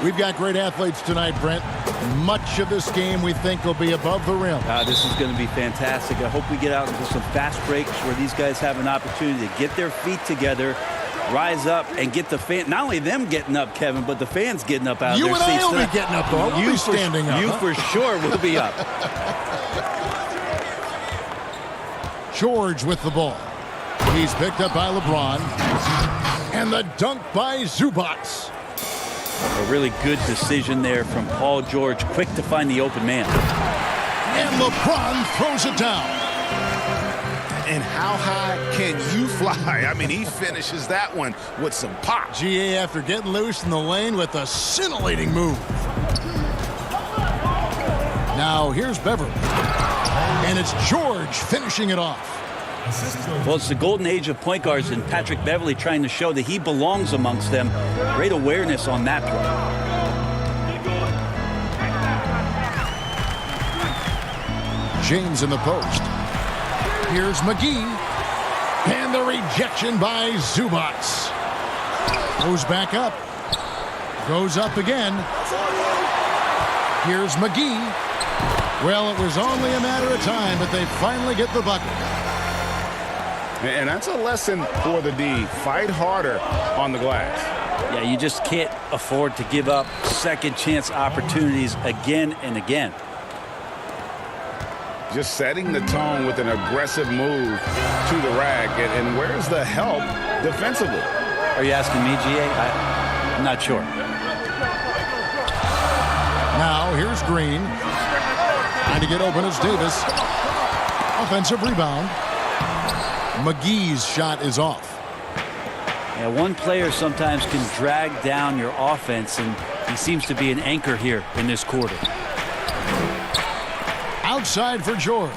We've got great athletes tonight, Brent. Much of this game we think will be above the rim. This is going to be fantastic. I hope we get out into some fast breaks where these guys have an opportunity to get their feet together, rise up, and get the fan. Not only them getting up, Kevin, but the fans getting up out of their seats. You and I will be getting up, though. We'll be standing up. You for sure will be up. George with the ball. He's picked up by LeBron. And the dunk by Zubac. A really good decision there from Paul George. Quick to find the open man. And LeBron throws it down. And how high can you fly? I mean, he finishes that one with some pop. GA after getting loose in the lane with a scintillating move. Now here's Beverly. And it's George finishing it off. Well, it's the golden age of point guards, and Patrick Beverly trying to show that he belongs amongst them. Great awareness on that throw. James in the post. Here's McGee. And the rejection by Zubac. Goes back up. Goes up again. Here's McGee. Well, it was only a matter of time, but they finally get the bucket. And that's a lesson for the D. Fight harder on the glass. Yeah, you just can't afford to give up second chance opportunities again and again. Just setting the tone with an aggressive move to the rack. And where's the help defensively? Are you asking me, GA? I'm not sure. Now here's Green. Trying to get open as Davis. Offensive rebound. McGee's shot is off. Yeah, one player sometimes can drag down your offense, and he seems to be an anchor here in this quarter. Outside for George.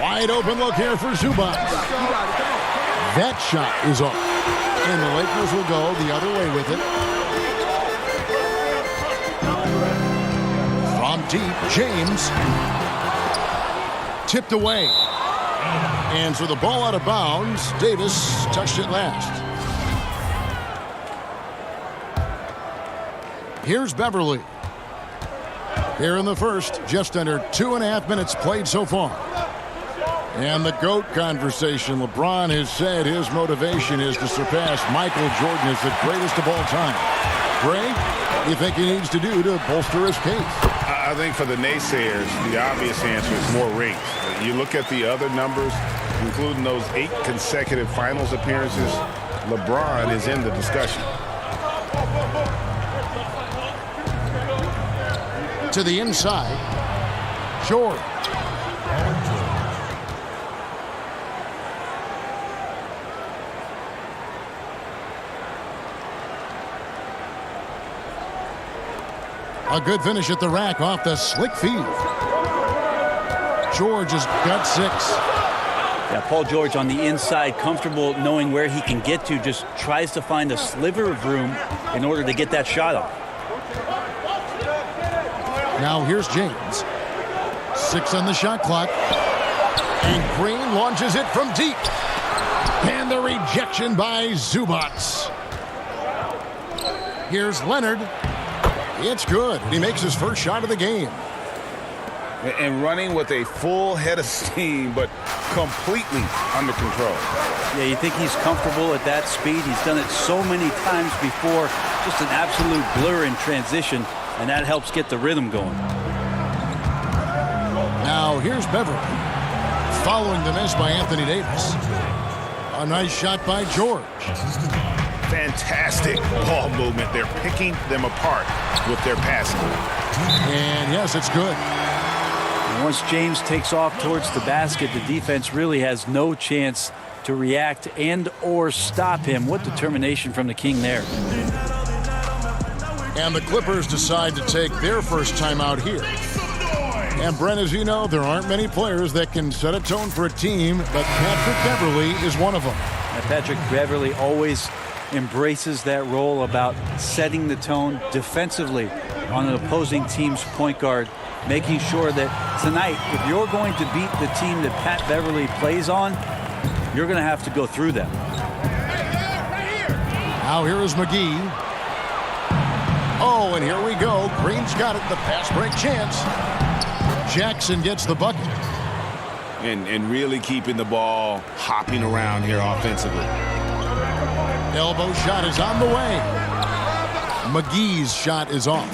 Wide open look here for Zubac. That shot is off. And the Lakers will go the other way with it. From deep, James. Tipped away. And so the ball out of bounds. Davis touched it last. Here's Beverly. Here in the first, just under 2.5 minutes played so far. And the GOAT conversation. LeBron has said his motivation is to surpass Michael Jordan as the greatest of all time. Gray, what do you think he needs to do to bolster his case? I think for the naysayers, the obvious answer is more rings. You look at the other numbers, including those 8 consecutive finals appearances, LeBron is in the discussion. To the inside, George. A good finish at the rack off the slick feed. George has got 6. Yeah, Paul George on the inside, comfortable knowing where he can get to, just tries to find a sliver of room in order to get that shot off. Now here's James. 6 on the shot clock. And Green launches it from deep. And the rejection by Zubac. Here's Leonard. It's good. He makes his first shot of the game. And running with a full head of steam, but completely under control. Yeah, you think he's comfortable at that speed. He's done it so many times before. Just an absolute blur in transition, and that helps get the rhythm going. Now here's Beverly. Following the miss by Anthony Davis. A nice shot by George. Fantastic ball movement. They're picking them apart with their passing. And yes, it's good. And once James takes off towards the basket, the defense really has no chance to react and or stop him. What determination from the King there. And the Clippers decide to take their first timeout here. And Brent, as you know, there aren't many players that can set a tone for a team, but Patrick Beverly is one of them. And Patrick Beverly always embraces that role about setting the tone defensively on an opposing team's point guard, making sure that tonight, if you're going to beat the team that Pat Beverly plays on, you're going to have to go through them. Now here is McGee. Oh, and here we go. Green's got it. The pass break chance. Jackson gets the bucket. And really keeping the ball hopping around here offensively. Elbow shot is on the way. McGee's shot is off.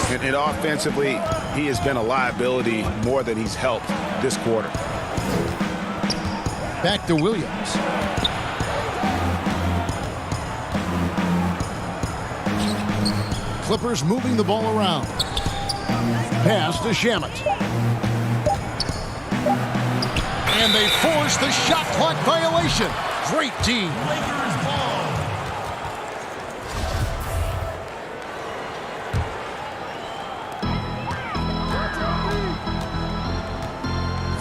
And offensively, he has been a liability more than he's helped this quarter. Back to Williams. Clippers moving the ball around. Pass to Shamet. And they force the shot clock violation. Great team.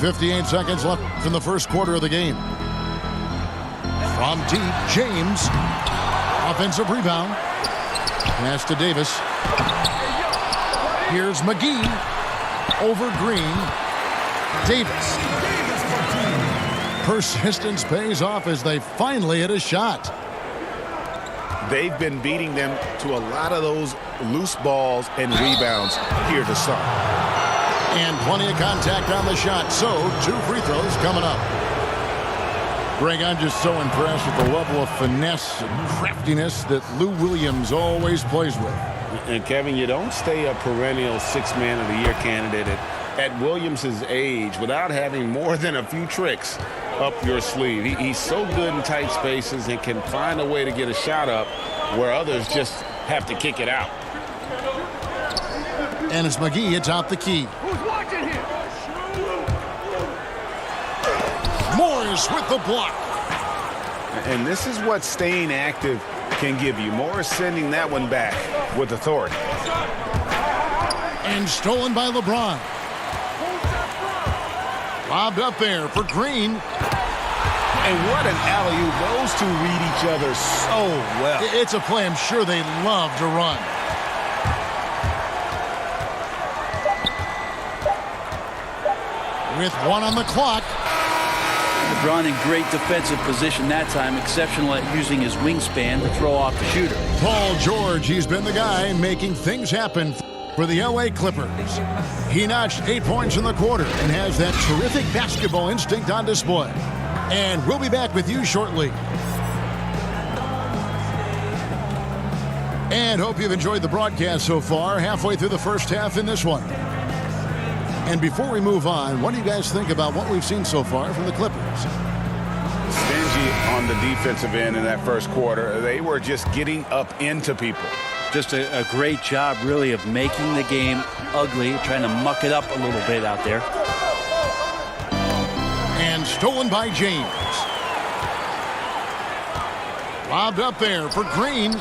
58 seconds left in the first quarter of the game. From deep, James. Offensive rebound. Pass to Davis. Here's McGee. Over Green. Davis. Persistence pays off as they finally hit a shot. They've been beating them to a lot of those loose balls and rebounds here to start. And plenty of contact on the shot. So, 2 free throws coming up. Greg, I'm just so impressed with the level of finesse and craftiness that Lou Williams always plays with. And, Kevin, you don't stay a perennial 6th Man of the Year candidate at Williams' age without having more than a few tricks up your sleeve. He's so good in tight spaces and can find a way to get a shot up where others just have to kick it out. And it's McGee atop the key. Morris with the block. And this is what staying active can give you. Morris sending that one back with authority. And stolen by LeBron. Lobbed up there for Green. And what an alley-oop. Those two read each other so well. It's a play I'm sure they love to run. With 1 on the clock. LeBron in great defensive position that time. Exceptional at using his wingspan to throw off the shooter. Paul George, he's been the guy making things happen for the LA Clippers. He notched 8 points in the quarter and has that terrific basketball instinct on display. And we'll be back with you shortly. And hope you've enjoyed the broadcast so far, halfway through the first half in this one. And before we move on, what do you guys think about what we've seen so far from the Clippers? Stingy on the defensive end in that first quarter. They were just getting up into people. Just a great job, really, of making the game ugly, trying to muck it up a little bit out there. And stolen by James. Lobbed up there for Green.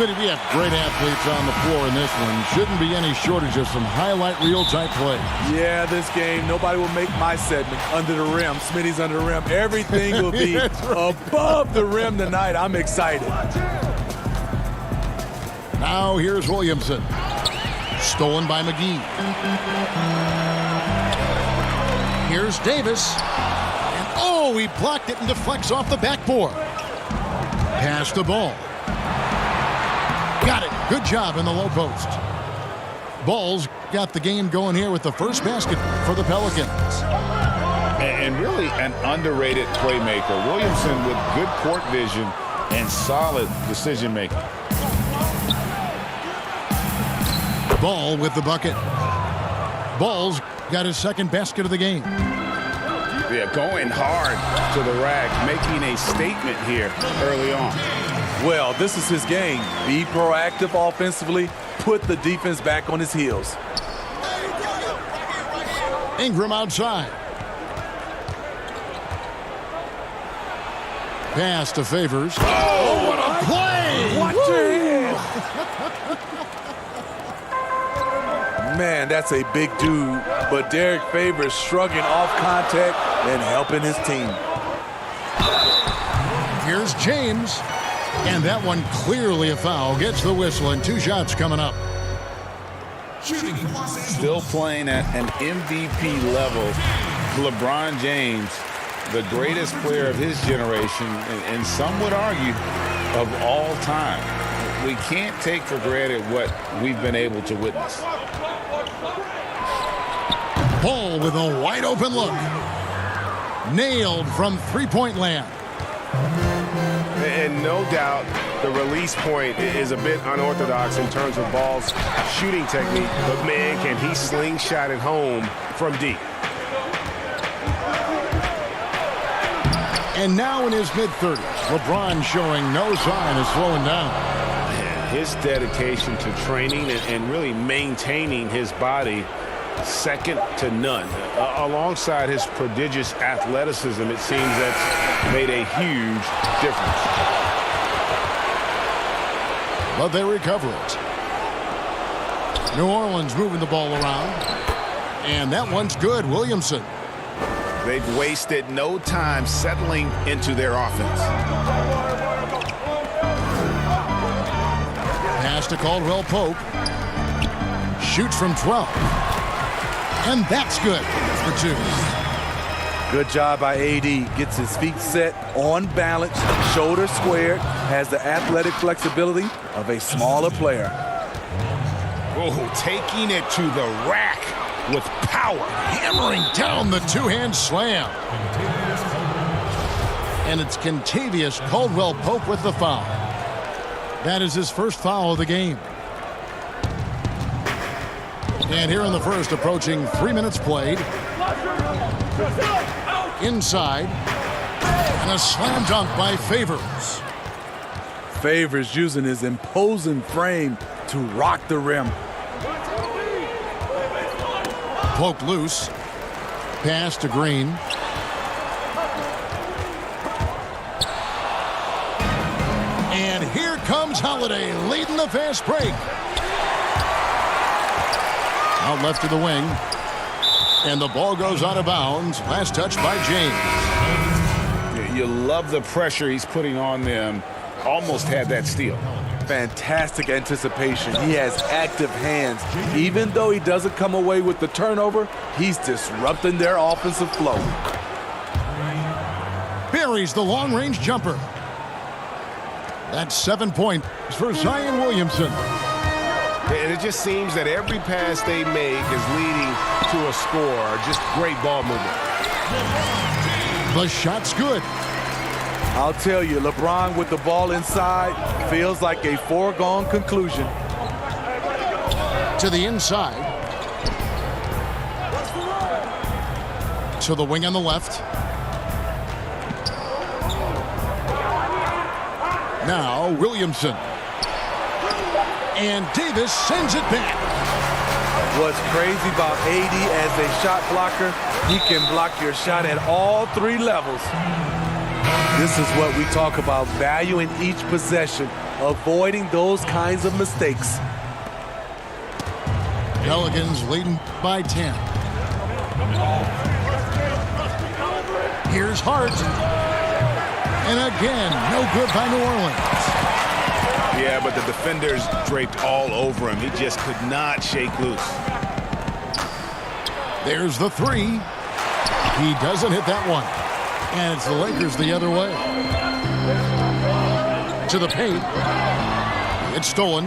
We have great athletes on the floor in this one. Shouldn't be any shortage of some highlight reel type plays. Yeah, this game, nobody will make my segment under the rim. Smitty's under the rim. Everything will be right. above the rim tonight. I'm excited. Now here's Williamson. Stolen by McGee. Here's Davis. And oh, he blocked it and deflects off the backboard. Pass the ball. Got it. Good job in the low post. Bulls got the game going here with the first basket for the Pelicans. And really an underrated playmaker. Williamson with good court vision and solid decision making. Ball with the bucket. Ball's got his second basket of the game. Yeah, going hard to the rack, making a statement here early on. Well, this is his game. Be proactive offensively, put the defense back on his heels. Ingram outside. Pass to Favors. Oh, what a play! Watch your head. Man, that's a big dude, but Derek Favors shrugging off contact and helping his team. Here's James. And that one clearly a foul. Gets the whistle and 2 shots coming up. Still playing at an MVP level. LeBron James, the greatest player of his generation, and some would argue of all time. We can't take for granted what we've been able to witness. Ball with a wide open look. Nailed from three-point land. And no doubt the release point is a bit unorthodox in terms of Ball's shooting technique, but man, can he slingshot it home from deep. And now in his mid-30s, LeBron showing no sign of slowing down. His dedication to training and really maintaining his body, second to none. Alongside his prodigious athleticism, it seems that's made a huge difference. But they recover it. New Orleans moving the ball around. And that one's good. Williamson. They've wasted no time settling into their offense. Pass to Caldwell Pope. Shoots from 12. And that's good for 2. Good job by AD. Gets his feet set, on balance, shoulders squared, has the athletic flexibility of a smaller player. Oh, taking it to the rack with power. Hammering down the two-hand slam. And it's Kentavious Caldwell Pope with the foul. That is his first foul of the game. And here in the first, approaching 3 minutes played. Inside. And a slam dunk by Favors. Favors using his imposing frame to rock the rim. Poke loose. Pass to Green. And here comes Holiday leading the fast break. Out left to the wing. And the ball goes out of bounds. Last touch by James. You love the pressure he's putting on them. Almost had that steal. Fantastic anticipation. He has active hands. Even though he doesn't come away with the turnover, he's disrupting their offensive flow. Buries the long-range jumper. That's 7 points for Zion Williamson. And it just seems that every pass they make is leading to a score. Just great ball movement. The shot's good. I'll tell you, LeBron with the ball inside feels like a foregone conclusion. To the inside. To the wing on the left. Now Williamson. And Davis sends it back. What's crazy about AD as a shot blocker, he can block your shot at all 3 levels. This is what we talk about, valuing each possession, avoiding those kinds of mistakes. Pelicans leading by 10. Here's Hart. And again, no good by New Orleans. Yeah, but the defenders draped all over him. He just could not shake loose. There's the three. He doesn't hit that one. And it's the Lakers the other way. To the paint. It's stolen.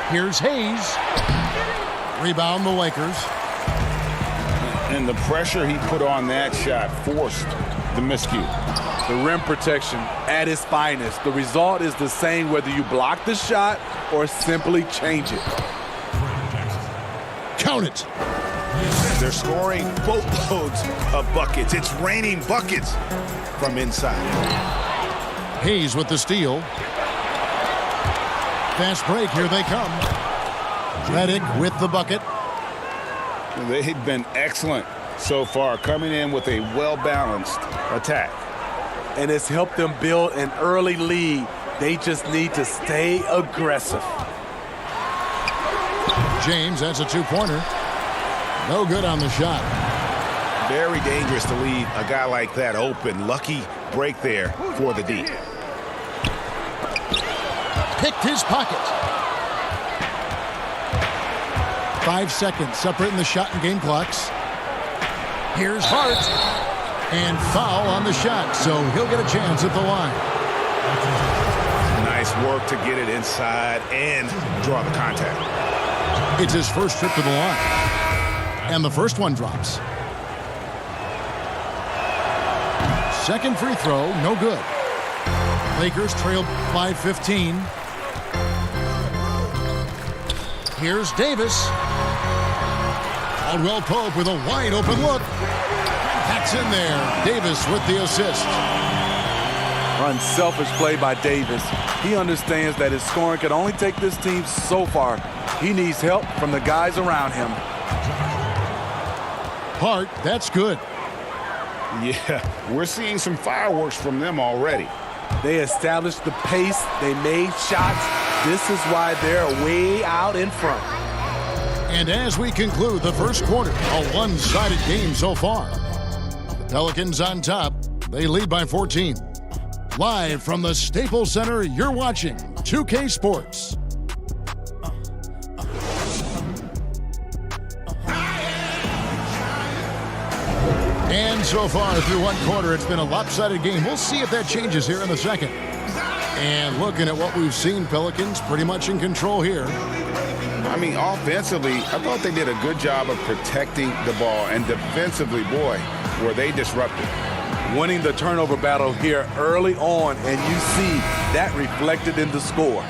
Here's Hayes. Rebound the Lakers. And the pressure he put on that shot forced the miscue. The rim protection at its finest. The result is the same whether you block the shot or simply change it. Count it. They're scoring boatloads of buckets. It's raining buckets from inside. Hayes with the steal. Fast break. Here they come. Redick with the bucket. They've been excellent so far, coming in with a well-balanced attack. And it's helped them build an early lead. They just need to stay aggressive. James, that's a two-pointer. No good on the shot. Very dangerous to leave a guy like that open. Lucky break there for the D. Picked his pocket. 5 seconds separating the shot and game clocks. Here's Hart. And foul on the shot, so he'll get a chance at the line. Nice work to get it inside and draw the contact. It's his first trip to the line. And the first one drops. Second free throw, no good. Lakers trail by 15. Here's Davis. Caldwell Pope with a wide open look. That's in there. Davis with the assist. Unselfish play by Davis. He understands that his scoring can only take this team so far. He needs help from the guys around him. Hart, that's good. Yeah, we're seeing some fireworks from them already. They established the pace. They made shots. This is why they're way out in front. And as we conclude the first quarter, a one-sided game so far. The Pelicans on top. They lead by 14. Live from the Staples Center, you're watching 2K Sports. And so far through one quarter, it's been a lopsided game. We'll see if that changes here in the second. And looking at what we've seen, Pelicans pretty much in control here. I mean, offensively, I thought they did a good job of protecting the ball. And defensively, boy, were they disruptive. Winning the turnover battle here early on, and you see that reflected in the score.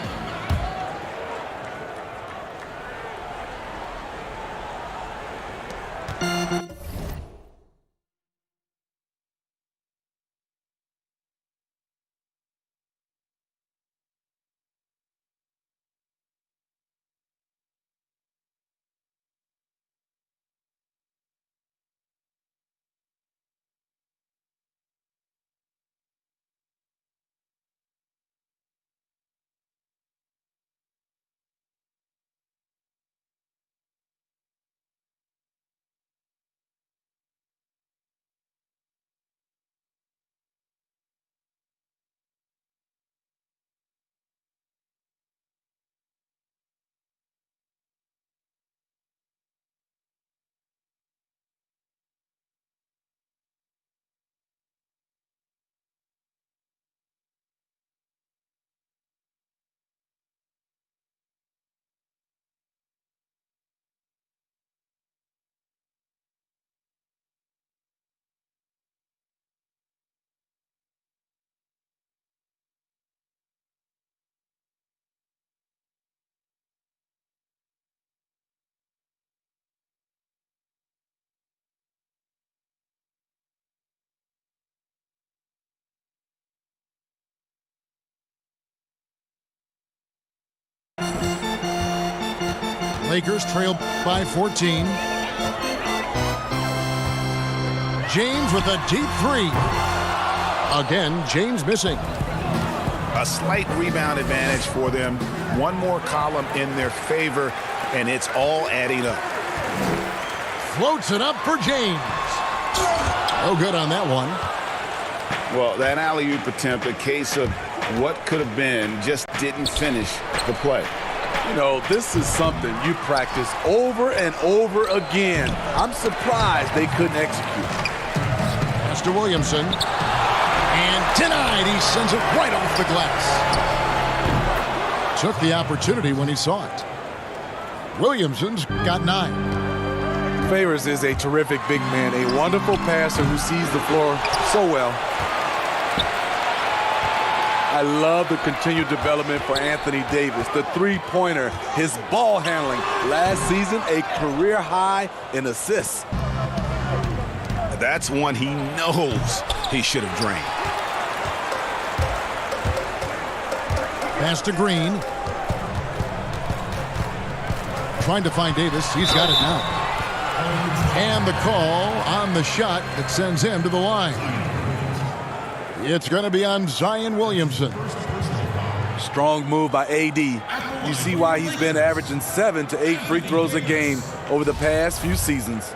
Lakers trail by 14. James with a deep three. Again, James missing. A slight rebound advantage for them. One more column in their favor, and it's all adding up. Floats it up for James. No good on that one. Well, that alley-oop attempt, a case of what could have been, just didn't finish the play. You know, this is something you practice over and over again. I'm surprised they couldn't execute. Mr. Williamson. And denied. He sends it right off the glass. Took the opportunity when he saw it. Williamson's got 9. Favors is a terrific big man, a wonderful passer who sees the floor so well. I love the continued development for Anthony Davis. The three-pointer, his ball handling. Last season, a career high in assists. That's one he knows he should have drained. Pass to Green. Trying to find Davis. He's got it now. And the call on the shot that sends him to the line. It's going to be on Zion Williamson. Strong move by AD. You see why he's been averaging 7 to 8 free throws a game over the past few seasons.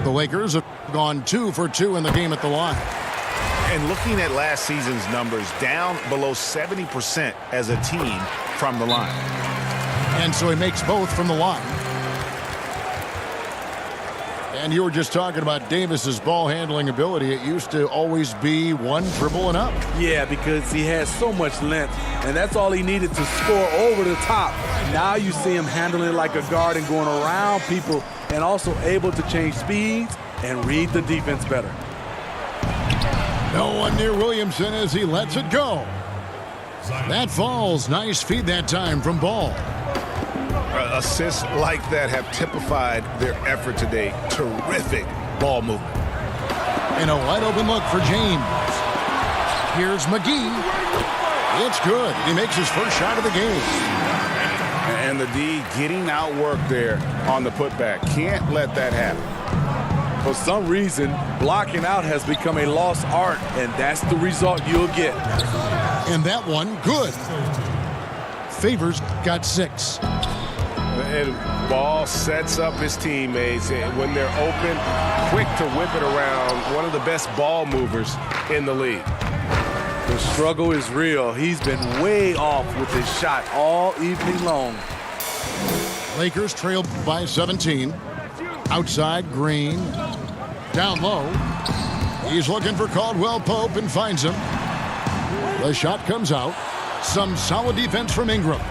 The Lakers have gone 2 for 2 in the game at the line. And looking at last season's numbers, down below 70% as a team from the line. And so he makes both from the line. And you were just talking about Davis's ball handling ability. It used to always be one dribble and up. Yeah, because he has so much length, and that's all he needed to score over the top. Now you see him handling it like a guard and going around people, and also able to change speeds and read the defense better. No one near Williamson as he lets it go. That falls. Nice feed that time from Ball. Assists like that have typified their effort today. Terrific ball movement. And a wide open look for James. Here's McGee. It's good. He makes his first shot of the game. And the D getting outworked there on the putback. Can't let that happen. For some reason, blocking out has become a lost art, and that's the result you'll get. And that one, good. Favors got 6. And Ball sets up his teammates, and when they're open, quick to whip it around. One of the best ball movers in the league. The struggle is real. He's been way off with his shot all evening long. Lakers trail by 17. Outside, Green. Down low. He's looking for Caldwell Pope and finds him. The shot comes out. Some solid defense from Ingram.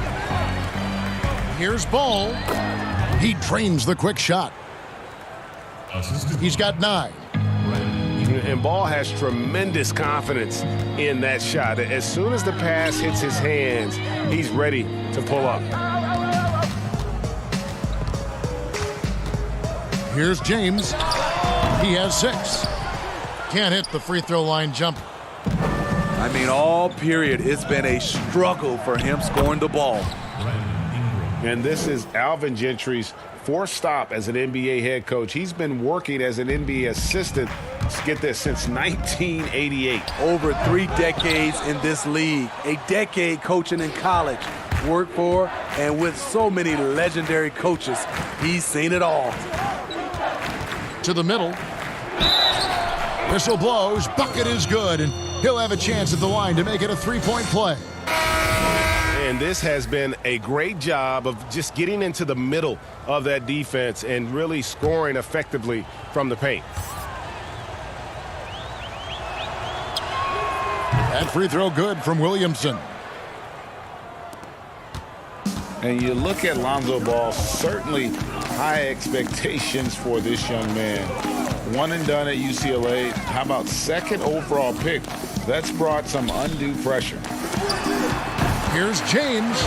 Here's Ball. He drains the quick shot. He's got 9. And Ball has tremendous confidence in that shot. As soon as the pass hits his hands, he's ready to pull up. Here's James. He has 6. Can't hit the free throw line jumper. I mean, all period, it's been a struggle for him scoring the ball. And this is Alvin Gentry's 4th stop as an NBA head coach. He's been working as an NBA assistant, get this, since 1988. Over 3 decades in this league. A decade coaching in college. Worked for and with so many legendary coaches. He's seen it all. To the middle. Whistle blows. Bucket is good. And he'll have a chance at the line to make it a 3-point play. And this has been a great job of just getting into the middle of that defense and really scoring effectively from the paint. That free throw good from Williamson. And you look at Lonzo Ball, certainly high expectations for this young man. One and done at UCLA. How about 2nd overall pick? That's brought some undue pressure. Here's James.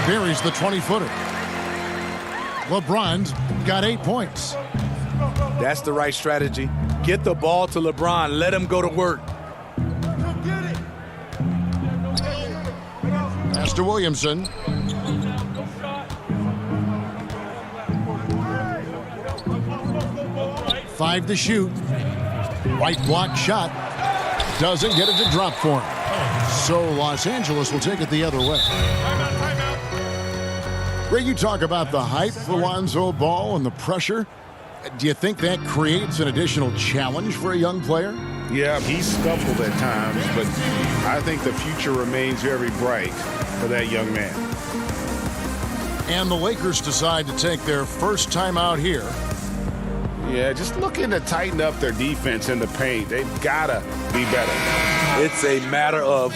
Buries the 20-footer. LeBron's got 8 points. That's the right strategy. Get the ball to LeBron. Let him go to work. Pass to Williamson. Five to shoot. White block shot. Doesn't get it to drop for him. So Los Angeles will take it the other way. Ray, you talk about the hype for Lonzo Ball and the pressure. Do you think that creates an additional challenge for a young player? Yeah, he's scuffled at times, but I think the future remains very bright for that young man. And the Lakers decide to take their first time out here. Yeah, just looking to tighten up their defense in the paint. They've got to be better. It's a matter of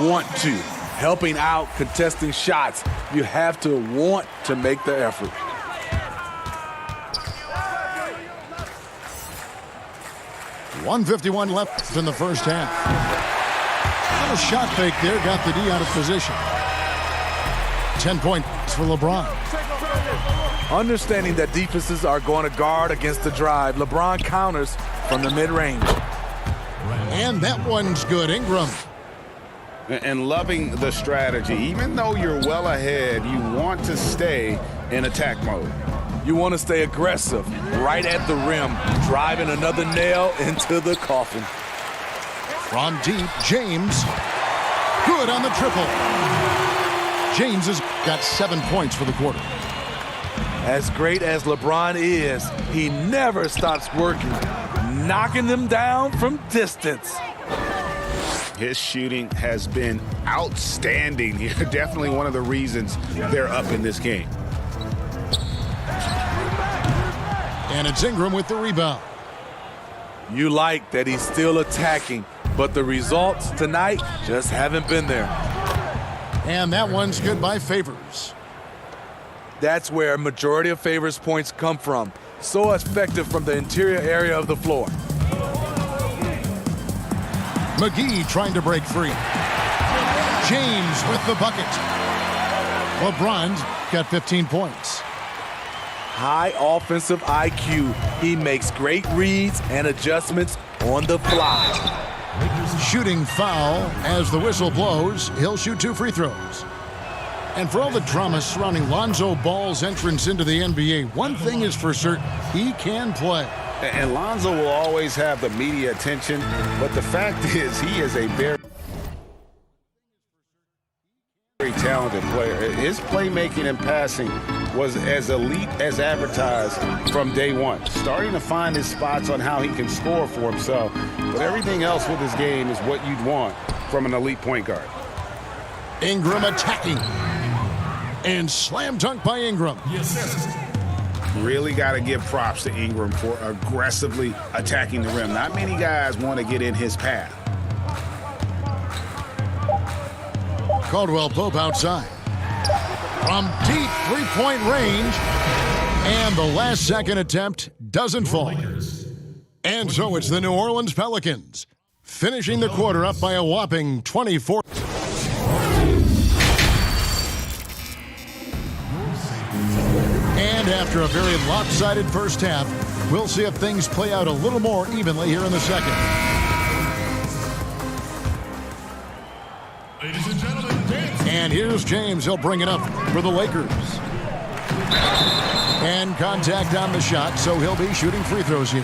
want to. Helping out, contesting shots. You have to want to make the effort. .151 left in the first half. A shot fake there got the D out of position. 10 points for LeBron. Understanding that defenses are going to guard against the drive, LeBron counters from the mid-range. And that one's good. Ingram. And loving the strategy. Even though you're well ahead, you want to stay in attack mode. You want to stay aggressive, right at the rim, driving another nail into the coffin. From deep, James. Good on the triple. James has got 7 points for the quarter. As great as LeBron is, he never stops working, knocking them down from distance. His shooting has been outstanding here. Definitely one of the reasons they're up in this game. And it's Ingram with the rebound. You like that he's still attacking, but the results tonight just haven't been there. And that one's good by Favors. That's where majority of Favors points come from. So effective from the interior area of the floor. McGee trying to break free. James with the bucket. LeBron's got 15 points. High offensive IQ. He makes great reads and adjustments on the fly. Shooting foul as the whistle blows. He'll shoot 2 free throws. And for all the drama surrounding Lonzo Ball's entrance into the NBA, one thing is for certain, he can play. And Lonzo will always have the media attention, but the fact is he is a very talented player. His playmaking and passing was as elite as advertised from day one. Starting to find his spots on how he can score for himself, but everything else with his game is what you'd want from an elite point guard. Ingram attacking. And slam dunk by Ingram. Yes, sir. Really got to give props to Ingram for aggressively attacking the rim. Not many guys want to get in his path. Caldwell Pope outside. From deep three-point range. And the last second attempt doesn't fall. And so it's the New Orleans Pelicans finishing the quarter up by a whopping 24. And after a very lopsided first half, we'll see if things play out a little more evenly here in the second. Ladies and gentlemen, and here's James. He'll bring it up for the Lakers. And contact on the shot, so he'll be shooting free throws here.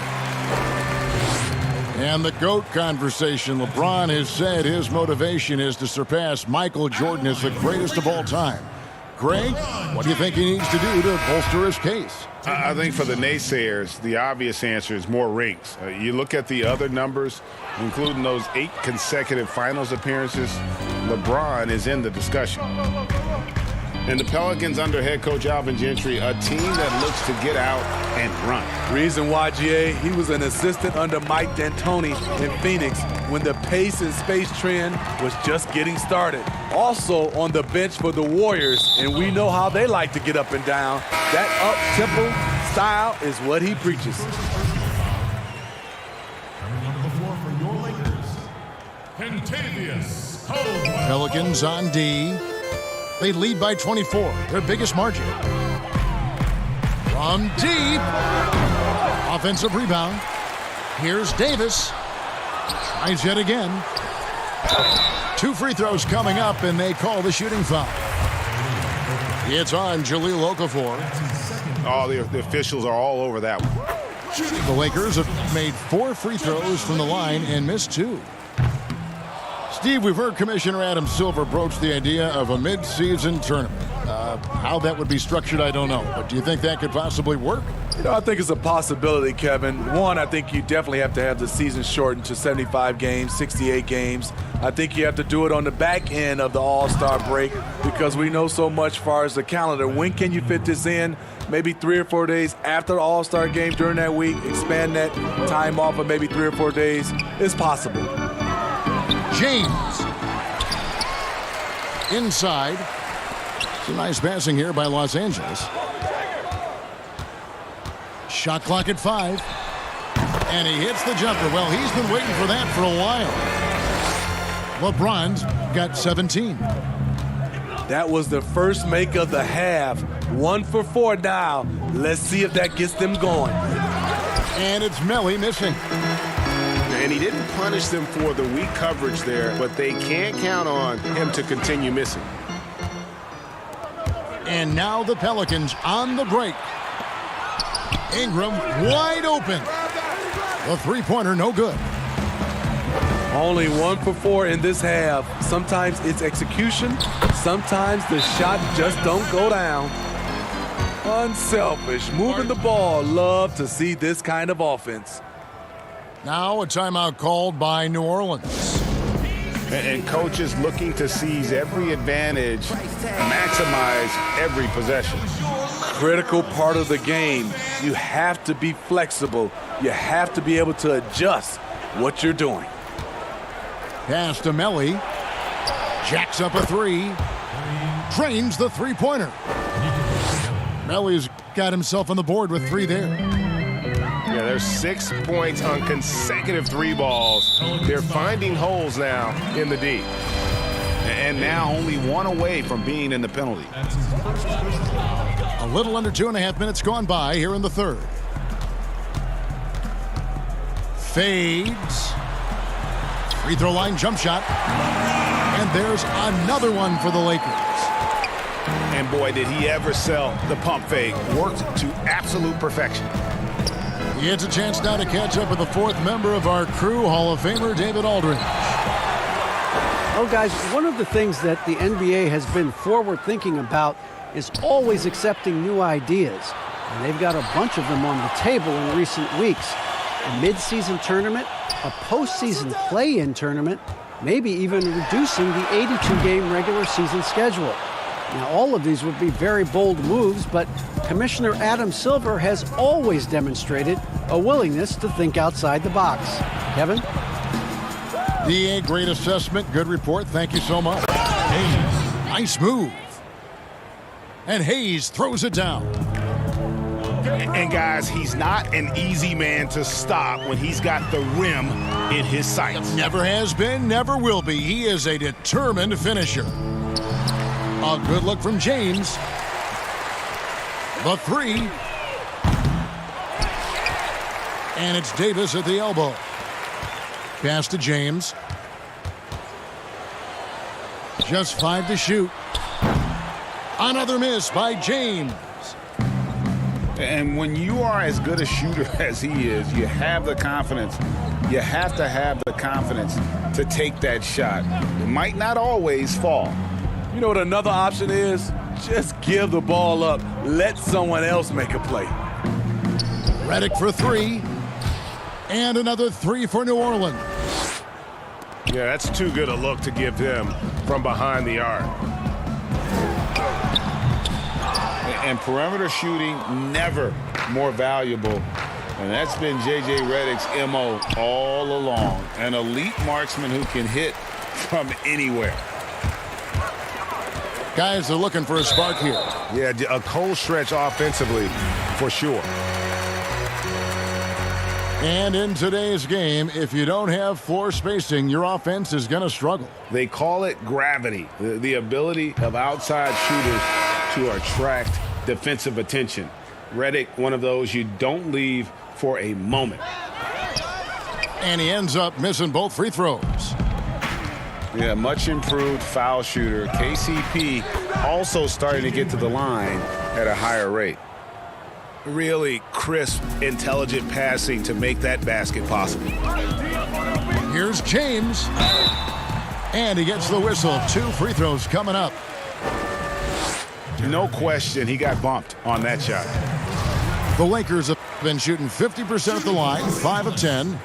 And the GOAT conversation. LeBron has said his motivation is to surpass Michael Jordan as the greatest of all time. Greg, what do you think he needs to do to bolster his case? I think for the naysayers, the obvious answer is more rings. You look at the other numbers, including those 8 consecutive finals appearances, LeBron is in the discussion. And the Pelicans under head coach Alvin Gentry, a team that looks to get out and run. Reason why, GA, he was an assistant under Mike D'Antoni in Phoenix when the pace and space trend was just getting started. Also on the bench for the Warriors, and we know how they like to get up and down. That up-tempo style is what he preaches. coming onto the floor for your Lakers, Kentavious Caldwell. Pelicans on D. They lead by 24, their biggest margin. From deep. Offensive rebound. Here's Davis. Tries yet again. 2 free throws coming up, and they call the shooting foul. It's on Jahlil Okafor. Oh, the officials are all over that one. The Lakers have made 4 free throws from the line and missed 2. Steve, we've heard Commissioner Adam Silver broach the idea of a mid-season tournament. How that would be structured, I don't know. But do you think that could possibly work? You know, I think it's a possibility, Kevin. One, I think you definitely have to have the season shortened to 75 games, 68 games. I think you have to do it on the back end of the All-Star break because we know so much as far as the calendar. When can you fit this in? Maybe 3 or 4 days after the All-Star game during that week. Expand that time off of maybe 3 or 4 days. It's possible. James. Inside. Some nice passing here by Los Angeles. Shot clock at 5. And he hits the jumper. Well, he's been waiting for that for a while. LeBron's got 17. That was the first make of the half. 1 for 4 now. Let's see if that gets them going. And it's Melly missing. And he didn't punish them for the weak coverage there, but they can't count on him to continue missing. And now the Pelicans on the break. Ingram wide open. The three-pointer no good. Only 1 for 4 in this half. Sometimes it's execution. Sometimes the shot just don't go down. Unselfish, moving the ball. Love to see this kind of offense. Now a timeout called by New Orleans. And coaches looking to seize every advantage, maximize every possession. Critical part of the game. You have to be flexible. You have to be able to adjust what you're doing. Pass to Melly. Jacks up a 3. Drains the three-pointer. Melly's got himself on the board with 3 there. Yeah, there's 6 points on consecutive 3 balls. They're finding holes now in the D. And now only 1 away from being in the penalty. A little under 2.5 minutes gone by here in the third. Fades. Free throw line jump shot. And there's another one for the Lakers. And boy, did he ever sell the pump fake. Worked to absolute perfection. He gets a chance now to catch up with the 4th member of our crew, Hall of Famer David Aldridge. Well, guys, one of the things that the NBA has been forward-thinking about is always accepting new ideas. And they've got a bunch of them on the table in recent weeks. A mid-season tournament, a postseason play-in tournament, maybe even reducing the 82-game regular season schedule. Now, all of these would be very bold moves, but Commissioner Adam Silver has always demonstrated a willingness to think outside the box. Kevin? DA, great assessment, good report. Thank you so much. Hayes, nice move. And Hayes throws it down. And guys, he's not an easy man to stop when he's got the rim in his sights. Never has been, never will be. He is a determined finisher. A good look from James. The 3. And it's Davis at the elbow. Pass to James. Just 5 to shoot. Another miss by James. And when you are as good a shooter as he is, you have the confidence. You have to have the confidence to take that shot. It might not always fall. You know what another option is? Just give the ball up. Let someone else make a play. Redick for 3. And another 3 for New Orleans. Yeah, that's too good a look to give them from behind the arc. And perimeter shooting, never more valuable. And that's been J.J. Redick's M.O. all along. An elite marksman who can hit from anywhere. Guys are looking for a spark here. Yeah, a cold stretch offensively, for sure. And in today's game, if you don't have floor spacing, your offense is going to struggle. They call it gravity, the ability of outside shooters to attract defensive attention. Redick, one of those you don't leave for a moment. And he ends up missing both free throws. Yeah, much improved foul shooter. KCP also starting to get to the line at a higher rate. Really crisp, intelligent passing to make that basket possible. Here's James. And he gets the whistle. 2 free throws coming up. No question, he got bumped on that shot. The Lakers have been shooting 50% at the line, 5 of 10.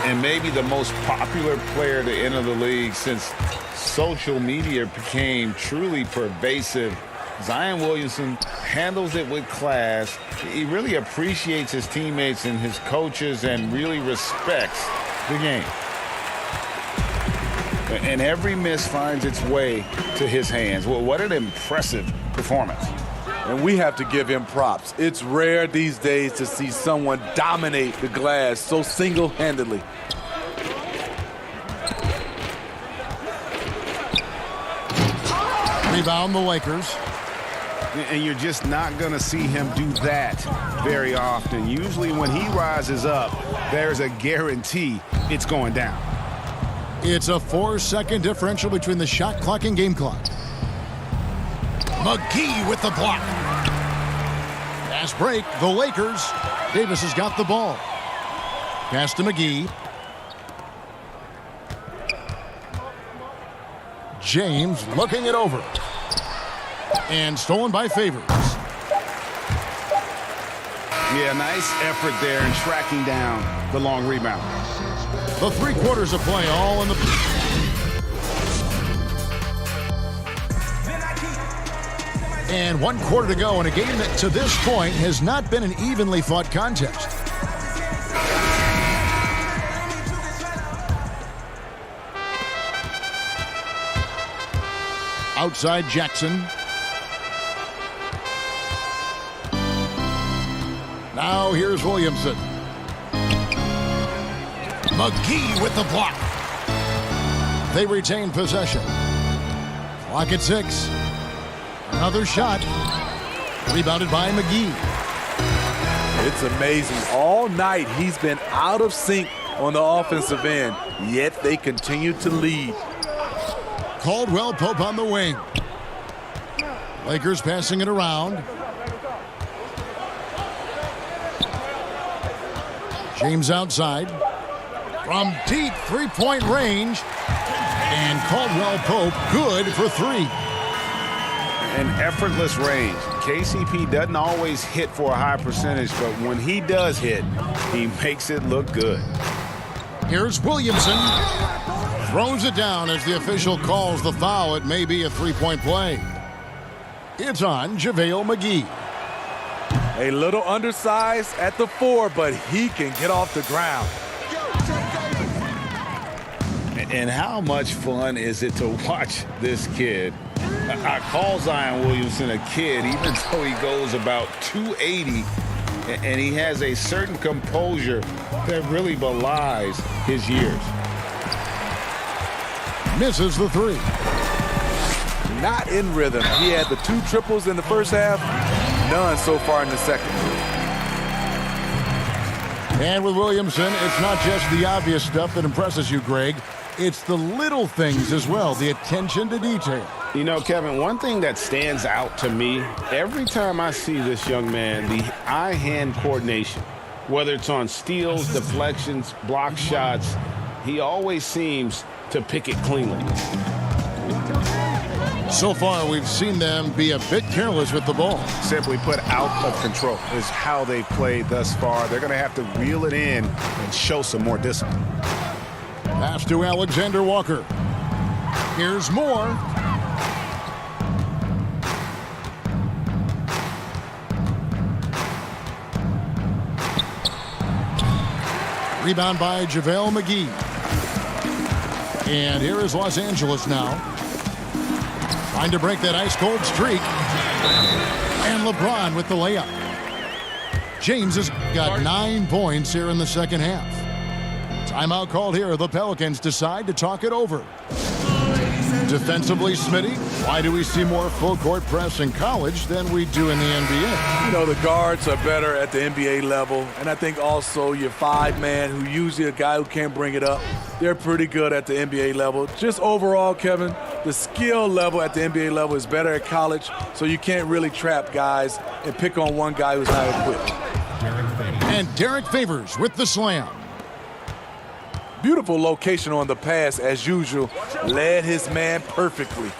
And maybe the most popular player to enter the league since social media became truly pervasive. Zion Williamson handles it with class. He really appreciates his teammates and his coaches and really respects the game. And every miss finds its way to his hands. Well, what an impressive performance. And we have to give him props. It's rare these days to see someone dominate the glass so single-handedly. Rebound the Lakers. And you're just not going to see him do that very often. Usually when he rises up, there's a guarantee it's going down. It's a 4-second differential between the shot clock and game clock. McGee with the block. Fast break, the Lakers. Davis has got the ball. Pass to McGee. James looking it over. And stolen by Favors. Yeah, nice effort there in tracking down the long rebound. The 3 quarters of play all in the... And 1 quarter to go in a game that to this point has not been an evenly fought contest. Outside Jackson. Now here's Williamson. McGee with the block. They retain possession. Clock at 6. Another shot. Rebounded by McGee. It's amazing. All night he's been out of sync on the offensive end, yet they continue to lead. Caldwell Pope on the wing. Lakers passing it around. James outside. From deep three-point range. And Caldwell Pope good for 3. An effortless range. KCP doesn't always hit for a high percentage, but when he does hit, he makes it look good. Here's Williamson. Throws it down as the official calls the foul. It may be a 3-point play. It's on JaVale McGee. A little undersized at the 4, but he can get off the ground. And how much fun is it to watch this kid? I call Zion Williamson a kid, even though he goes about 280, and he has a certain composure that really belies his years. Misses the 3. Not in rhythm. He had the 2 triples in the first half, none so far in the second. And with Williamson, it's not just the obvious stuff that impresses you, Greg. It's the little things as well, the attention to detail. You know, Kevin, one thing that stands out to me, every time I see this young man, the eye-hand coordination, whether it's on steals, deflections, block shots, he always seems to pick it cleanly. So far, we've seen them be a bit careless with the ball. Simply put, out of control is how they've played thus far. They're going to have to reel it in and show some more discipline. Pass to Alexander Walker. Here's more. Rebound by JaVale McGee. And here is Los Angeles now. Trying to break that ice-cold streak. And LeBron with the layup. James has got 9 points here in the second half. Timeout called here. The Pelicans decide to talk it over. Defensively, Smitty, why do we see more full-court press in college than we do in the NBA? You know, the guards are better at the NBA level, and I think also your 5-man, who usually a guy who can't bring it up, they're pretty good at the NBA level. Just overall, Kevin, the skill level at the NBA level is better at college, so you can't really trap guys and pick on one guy who's not equipped. And Derek Favors with the slam. Beautiful location on the pass, as usual. Led his man perfectly.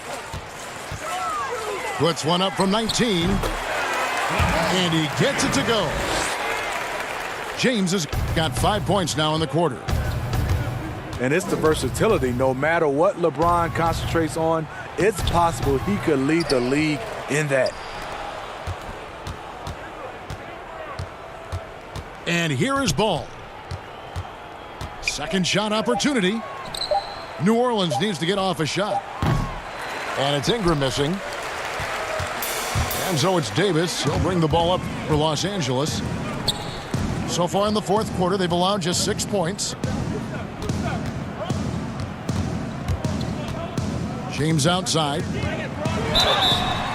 Puts one up from 19. And he gets it to go. James has got 5 points now in the quarter. And it's the versatility. No matter what LeBron concentrates on, it's possible he could lead the league in that. And here is Ball. Second shot opportunity. New Orleans needs to get off a shot. And it's Ingram missing. And so it's Davis. He'll bring the ball up for Los Angeles. So far in the fourth quarter, they've allowed just 6 points. James outside.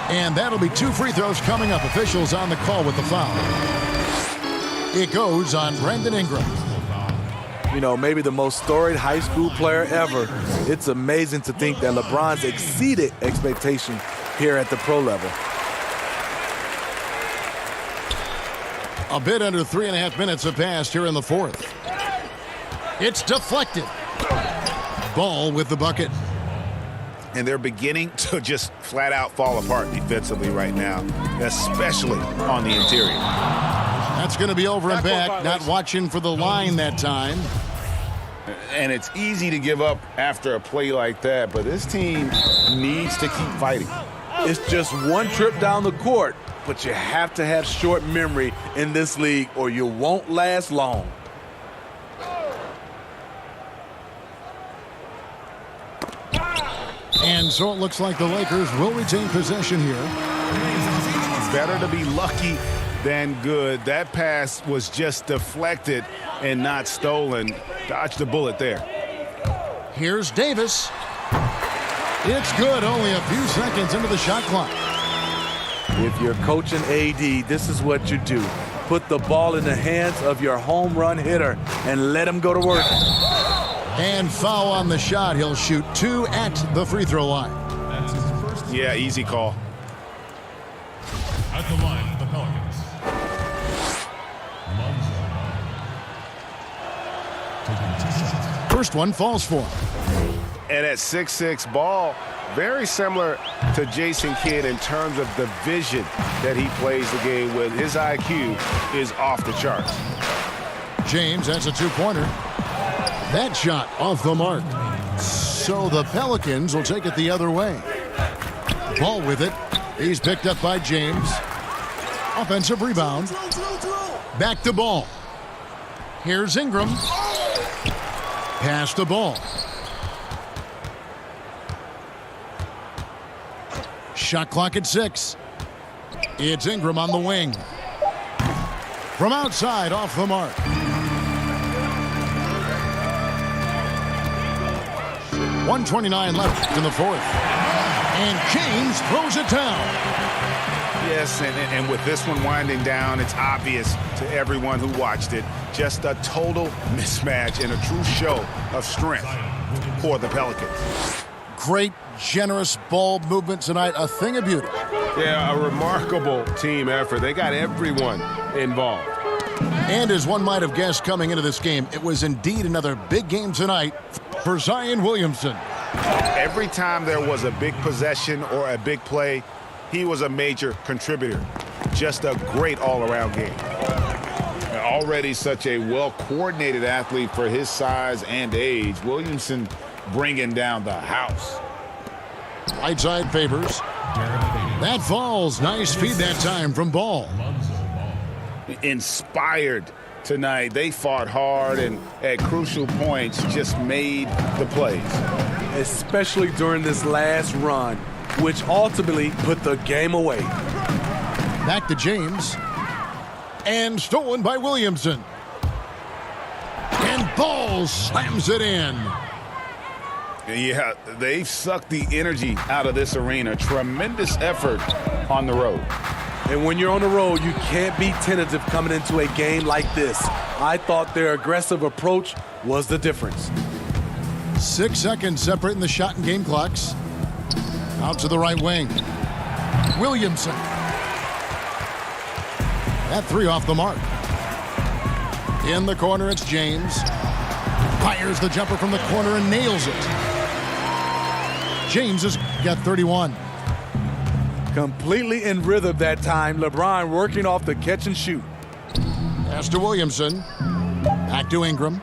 And that'll be 2 free throws coming up. Officials on the call with the foul. It goes on Brandon Ingram. You know, maybe the most storied high school player ever. It's amazing to think that LeBron's exceeded expectation here at the pro level. A bit under 3.5 minutes have passed here in the fourth. It's deflected. Ball with the bucket. And they're beginning to just flat out fall apart defensively right now, especially on the interior. That's going to be over and back. Not watching for the line that time. And it's easy to give up after a play like that, but this team needs to keep fighting. It's just one trip down the court, but you have to have short memory in this league or you won't last long. And so it looks like the Lakers will retain possession here. Better to be lucky than good. That pass was just deflected and not stolen. Dodged the bullet there. Here's Davis. It's good. Only a few seconds into the shot clock. If you're coaching AD, this is what you do. Put the ball in the hands of your home run hitter and let him go to work. And foul on the shot. He'll shoot 2 at the free throw line. That's his first. Yeah, easy call. At the line, the Pelicans. Lonzo. Taking 2 shots. First one falls for him. And at 6'6", Ball, very similar to Jason Kidd in terms of the vision that he plays the game with. His IQ is off the charts. James has a 2-pointer. That shot off the mark. So the Pelicans will take it the other way. Ball with it. He's picked up by James. Offensive rebound. Back to Ball. Here's Ingram. Pass the ball. Shot clock at 6. It's Ingram on the wing. From outside, off the mark. .129 left in the fourth. And James throws it down. Yes, and with this one winding down, it's obvious to everyone who watched it. Just a total mismatch and a true show of strength for the Pelicans. Great, generous ball movement tonight. A thing of beauty. Yeah, a remarkable team effort. They got everyone involved. And as one might have guessed coming into this game, it was indeed another big game tonight for Zion Williamson. Every time there was a big possession or a big play, he was a major contributor. Just a great all-around game. Already such a well-coordinated athlete for his size and age, Williamson bringing down the house. Right side favors. That falls. Nice feed that time from Ball. Inspired tonight. They fought hard and at crucial points just made the plays. Especially during this last run, which ultimately put the game away. Back to James. And stolen by Williamson. And Ball slams it in. Yeah, they've sucked the energy out of this arena. Tremendous effort on the road. And when you're on the road, you can't be tentative coming into a game like this. I thought their aggressive approach was the difference. 6 seconds separating the shot and game clocks. Out to the right wing. Williamson. That 3 off the mark. In the corner, it's James. Fires the jumper from the corner and nails it. James has got 31. Completely in rhythm that time. LeBron working off the catch and shoot. Pass to Williamson. Back to Ingram.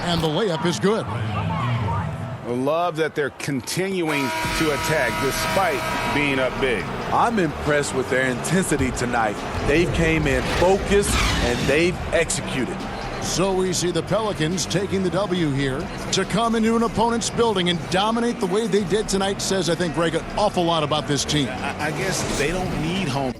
And the layup is good. I love that they're continuing to attack despite being up big. I'm impressed with their intensity tonight. They came in focused and they've executed. So we see the Pelicans taking the W here. To come into an opponent's building and dominate the way they did tonight says, I think, Greg, an awful lot about this team. I guess they don't need home.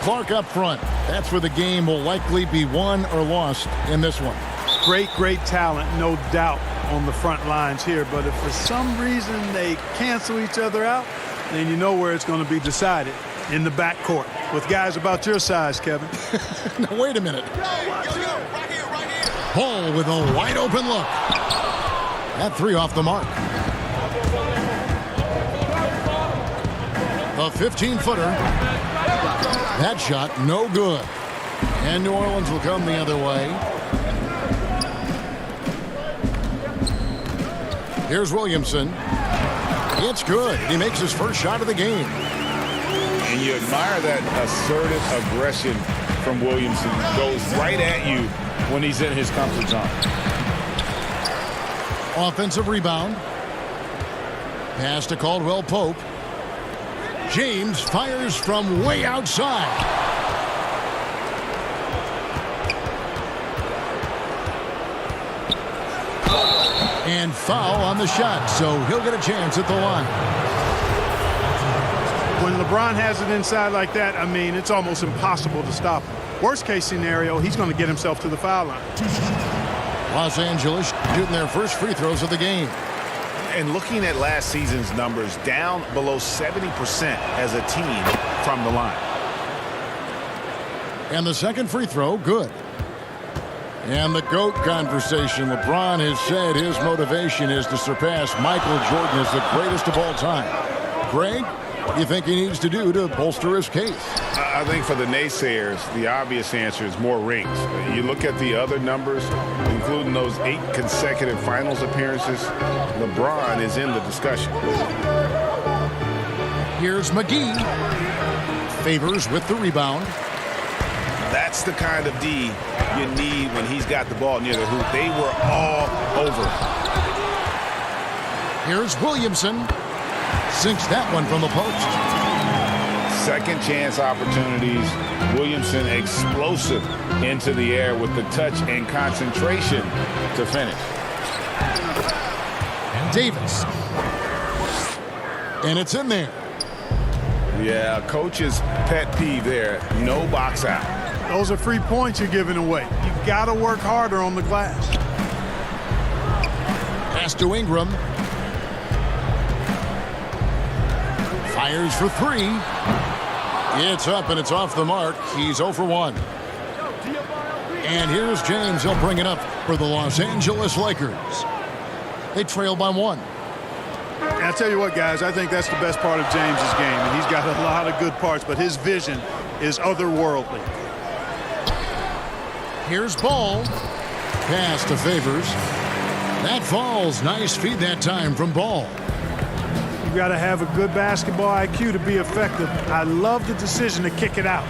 Clark up front. That's where the game will likely be won or lost in this one. Great talent, no doubt, on the front lines here. But if for some reason they cancel each other out, then you know where it's going to be decided, in the backcourt with guys about your size, Kevin. Now, wait a minute. Paul with a wide open look. That three off the mark. A 15-footer. That shot no good. And New Orleans will come the other way. Here's Williamson. It's good. He makes his first shot of the game. And you admire that assertive aggression from Williamson. Goes right at you when he's in his comfort zone. Offensive rebound. Pass to Caldwell Pope. James fires from way outside. And foul on the shot, so he'll get a chance at the line. When LeBron has it inside like that, I mean, it's almost impossible to stop him. Worst case scenario, he's going to get himself to the foul line. Los Angeles shooting their first free throws of the game. And looking at last season's numbers, down below 70% as a team from the line. And the second free throw, good. And the GOAT conversation. LeBron has said his motivation is to surpass Michael Jordan as the greatest of all time. Greg, what do you think he needs to do to bolster his case? I think for the naysayers, the obvious answer is more rings. You look at the other numbers, including those 8 consecutive finals appearances, LeBron is in the discussion. Here's McGee. Favors with the rebound. That's the kind of D you need when he's got the ball near the hoop. They were all over. Here's Williamson. Sinks that one from the post. Second chance opportunities. Williamson explosive into the air with the touch and concentration to finish. And Davis. And it's in there. Yeah, coach's pet peeve there. No box out. Those are free points you're giving away. You've got to work harder on the glass. Pass to Ingram. Fires for three. It's up and it's off the mark. He's 0 for 1. And here's James. He'll bring it up for the Los Angeles Lakers. They trail by 1. And I'll tell you what, guys, I think that's the best part of James's game. And he's got a lot of good parts, but his vision is otherworldly. Here's Ball. Pass to Favors. That falls. Nice feed that time from Ball. You've got to have a good basketball IQ to be effective. I love the decision to kick it out.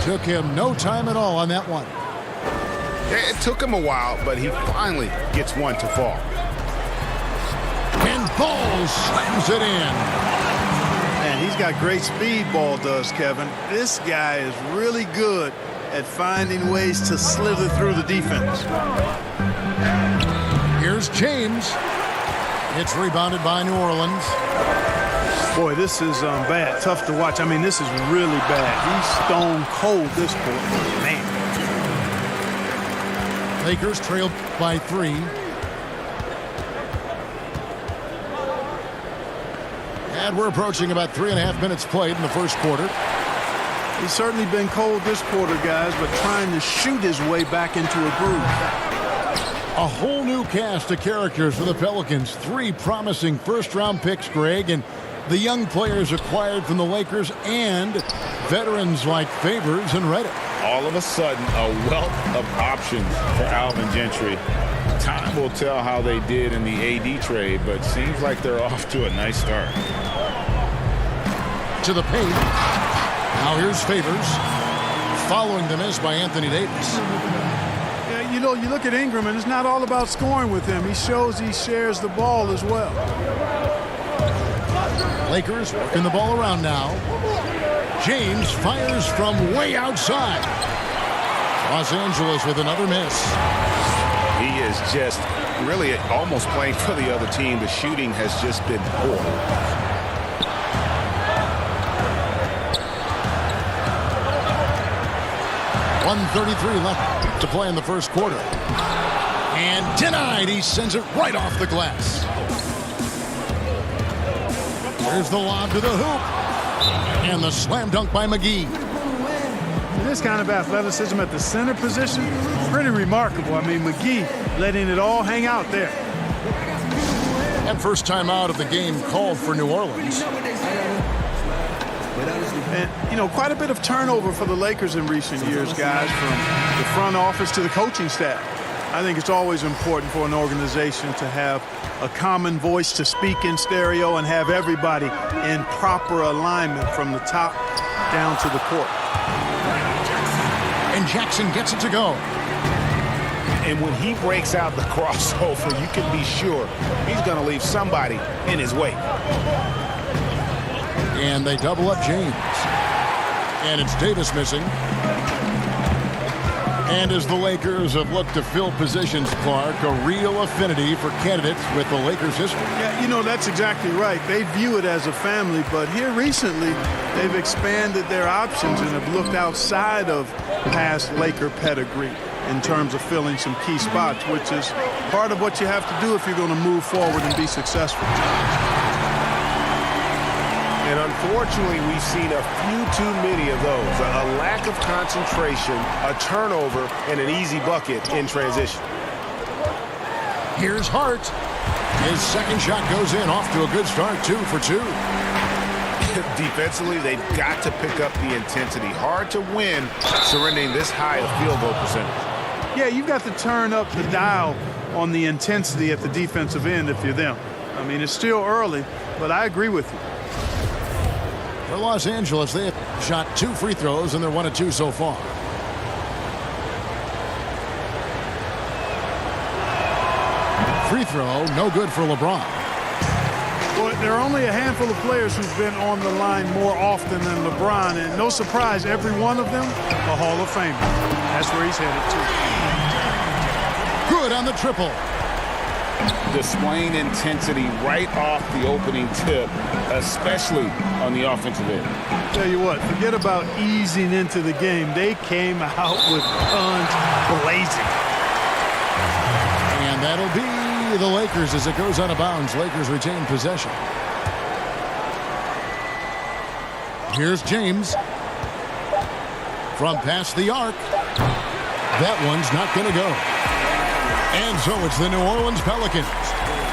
Took him no time at all on that one. It took him a while, but he finally gets one to fall. And Ball slams it in. Man, he's got great speed, Ball does, Kevin. This guy is really good at finding ways to slither through the defense. Here's James. It's rebounded by New Orleans. Boy, this is bad. Tough to watch. I mean, this is really bad. He's stone cold this quarter. Man. Lakers trail by 3. And we're approaching about 3.5 minutes played in the first quarter. He's certainly been cold this quarter, guys, but trying to shoot his way back into a groove. A whole new cast of characters for the Pelicans. 3 promising first-round picks, Greg, and the young players acquired from the Lakers and veterans like Favors and Reddick. All of a sudden, a wealth of options for Alvin Gentry. Time will tell how they did in the AD trade, but seems like they're off to a nice start. To the paint. Now here's Favors. Following the miss by Anthony Davis. Yeah, you know, you look at Ingram, and it's not all about scoring with him. He shows he shares the ball as well. Lakers working the ball around now. James fires from way outside. Los Angeles with another miss. He is just really almost playing for the other team. The shooting has just been poor. 1:33 left to play in the first quarter. And denied. He sends it right off the glass. There's the lob to the hoop. And the slam dunk by McGee. This kind of athleticism at the center position, pretty remarkable. I mean, McGee letting it all hang out there. And first time out of the game called for New Orleans. And, you know, quite a bit of turnover for the Lakers in recent years, guys, from the front office to the coaching staff. I think it's always important for an organization to have a common voice to speak in stereo and have everybody in proper alignment from the top down to the court. And Jackson gets it to go. And when he breaks out the crossover, you can be sure he's going to leave somebody in his wake. And they double up James. And it's Davis missing. And as the Lakers have looked to fill positions, Clark, a real affinity for candidates with the Lakers history. Yeah, you know, that's exactly right. They view it as a family, but here recently they've expanded their options and have looked outside of past Laker pedigree in terms of filling some key spots, which is part of what you have to do if you're going to move forward and be successful. And unfortunately, we've seen a few too many of those. A lack of concentration, a turnover, and an easy bucket in transition. Here's Hart. His second shot goes in, off to a good start, 2 for 2. Defensively, they've got to pick up the intensity. Hard to win surrendering this high a field goal percentage. Yeah, you've got to turn up the dial on the intensity at the defensive end if you're them. I mean, it's still early, but I agree with you. For Los Angeles, they have shot 2 free throws, and they're 1 of 2 so far. Free throw, no good for LeBron. Well, there are only a handful of players who've been on the line more often than LeBron, and no surprise, every one of them a Hall of Famer. That's where he's headed to. Good on the triple. Displaying intensity right off the opening tip, especially on the offensive end. Tell you what, forget about easing into the game. They came out with guns blazing. And that'll be the Lakers as it goes out of bounds. Lakers retain possession. Here's James. From past the arc. That one's not going to go. And so it's the New Orleans Pelicans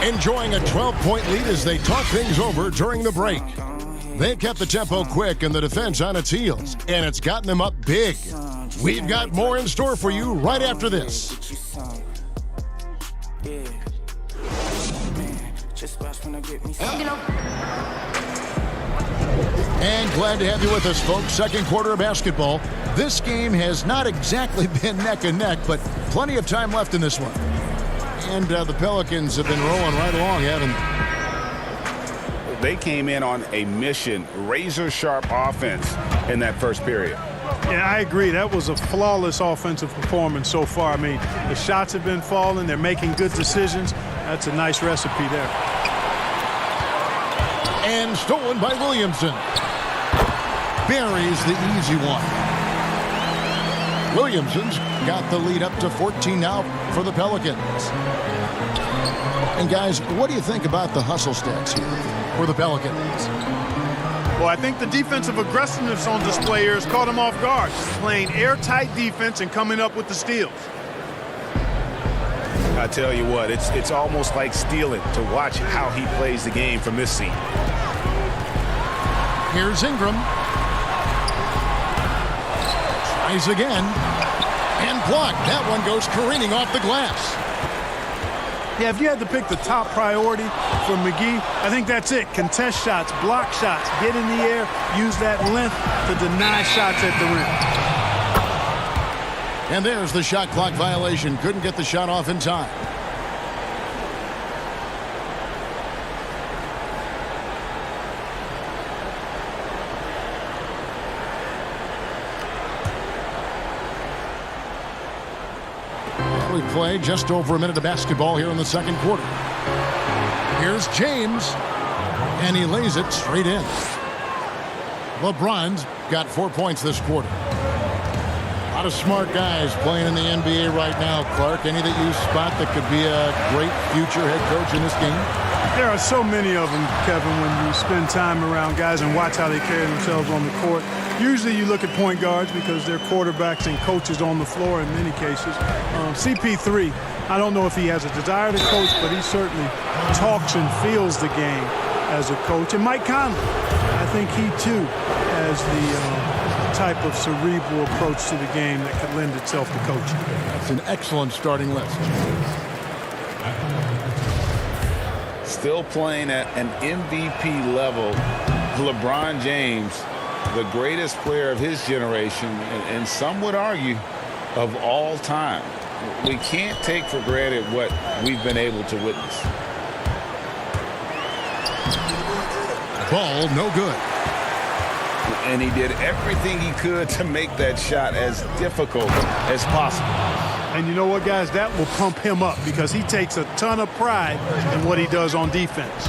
enjoying a 12-point lead as they talk things over during the break. They've kept the tempo quick and the defense on its heels, and it's gotten them up big. We've got more in store for you right after this. And glad to have you with us, folks. Second quarter of basketball. This game has not exactly been neck and neck, but plenty of time left in this one. And the Pelicans have been rolling right along, haven't they? They came in on a mission, razor-sharp offense in that first period. Yeah, I agree. That was a flawless offensive performance so far. I mean, the shots have been falling. They're making good decisions. That's a nice recipe there. And stolen by Williamson. Buries the easy one. Williamson's got the lead up to 14 now for the Pelicans. And guys, what do you think about the hustle stats here for the Pelicans? Well, I think the defensive aggressiveness on display here has caught him off guard. Playing airtight defense and coming up with the steals. I tell you what, it's almost like stealing to watch how he plays the game from this seat. Here's Ingram. Tries again. And blocked. That one goes careening off the glass. Yeah, if you had to pick the top priority for McGee, I think that's it. Contest shots, block shots, get in the air, use that length to deny shots at the rim. And there's the shot clock violation. Couldn't get the shot off in time. We play just over a minute of basketball here in the second quarter. Here's James, and he lays it straight in. LeBron's got 4 points this quarter. lot of smart guys playing in the NBA right now, Clark. Any that you spot that could be a great future head coach in this game? There are so many of them, Kevin, when you spend time around guys and watch how they carry themselves on the court. Usually you look at point guards because they're quarterbacks and coaches on the floor in many cases. CP3, I don't know if he has a desire to coach, but he certainly talks and feels the game as a coach. And Mike Conley, I think he too has the type of cerebral approach to the game that could lend itself to coaching. That's an excellent starting list. Still playing at an MVP level, LeBron James, the greatest player of his generation, and some would argue of all time. We can't take for granted what we've been able to witness. Ball no good. And he did everything he could to make that shot as difficult as possible. And you know what, guys? That will pump him up because he takes a ton of pride in what he does on defense.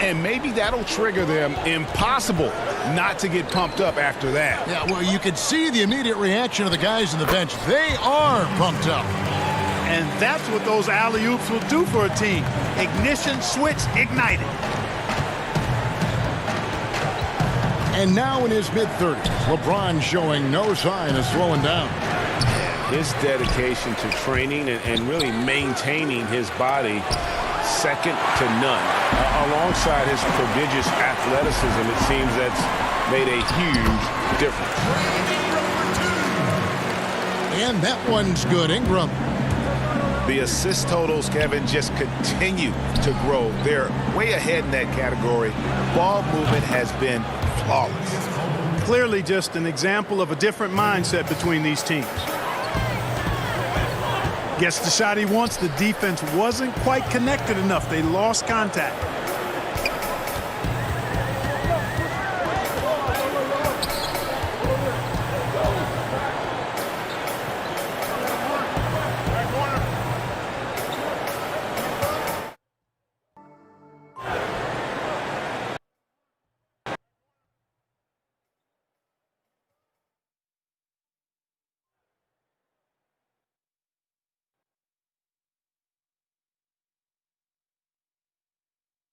And maybe that'll trigger them. Impossible not to get pumped up after that. Yeah, well, you could see the immediate reaction of the guys on the bench. They are pumped up. And that's what those alley-oops will do for a team. Ignition switch ignited. And now in his mid-30s, LeBron showing no sign of slowing down. His dedication to training and really maintaining his body, second to none. Alongside his prodigious athleticism, it seems that's made a huge difference. And that one's good. Ingram. The assist totals, Kevin, just continue to grow. They're way ahead in that category. Ball movement has been flawless. Clearly just an example of a different mindset between these teams. Gets the shot he wants. The defense wasn't quite connected enough. They lost contact.